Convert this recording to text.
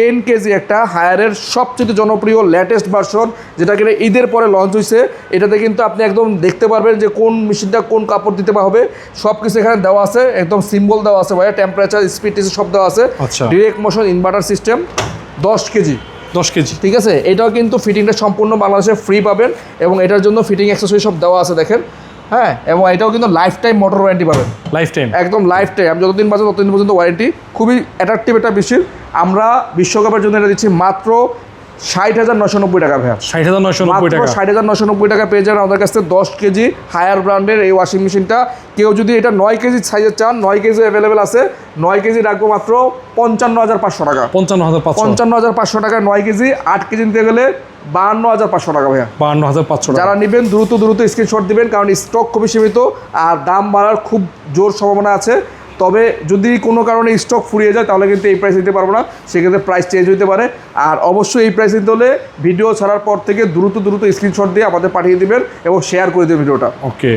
10 KG একটা হায়ারের সবচেয়ে জনপ্রিয় লেটেস্ট ভার্সন, যেটা কিনা ঈদের পরে লঞ্চ হয়েছে। এটাতে কিন্তু আপনি একদম দেখতে পারবেন যে কোন মেশিনটা কোন কাপড় দিতে হবে, সব কিছু এখানে দেওয়া আছে, একদম সিম্বল দেওয়া আছে ভাইয়া, টেম্পারেচার, স্পিড সব দেওয়া আছে। Direct motion inverter system, 10 KG. ঠিক আছে, এটাও কিন্তু ফিটিংটা সম্পূর্ণ বাংলাদেশে ফ্রি পাবেন, এবং এটার জন্য ফিটিং অ্যাক্সেসরি সব দেওয়া আছে দেখেন। হ্যাঁ, এবং এটাও কিন্তু লাইফ টাইম মোটর ওয়ারেন্টি পাবেন, একদম লাইফ টাইম, আমি যতদিন বাজে ততদিন পর্যন্ত ওয়ারেন্টি। খুবই অ্যাট্রাকটিভ একটা মেশিন। আমরা বিশ্বকাপের জন্য এটা দিচ্ছি মাত্র 60,990 টাকা ভাইয়া। 60,990 টাকা পেয়ে যাবেন আমাদের কাছ থেকে 10 কেজি হায়ার ব্র্যান্ডের এই ওয়াশিং মেশিনটা। কেউ যদি এটা 9 কেজি সাইজের চান, 9 কেজি অ্যাভেলেবেল আছে। 9 কেজি রাখবো মাত্র 55,500 টাকা। 55,500 টাকা 9 কেজি। 8 কেজি নিতে গেলে 52,500 টাকা ভাইয়া। 52,500। যারা নেবেন দ্রুত স্ক্রিনশট দিবেন, কারণ স্টক খুবই সীমিত আর দাম বাড়ার খুব জোর সম্ভাবনা আছে। তবে যদি কোনো কারণে স্টক ফুরিয়ে যায় তাহলে কিন্তু এই প্রাইস দিতে পারবো না, সেক্ষেত্রে প্রাইস চেঞ্জ হতে পারে। আর অবশ্যই এই প্রাইস দিতে হলে ভিডিও ছাড়ার পর থেকে দ্রুত স্ক্রিনশট দিয়ে আমাদের পাঠিয়ে দিবেন এবং শেয়ার করে দেবেন ভিডিওটা। ওকে।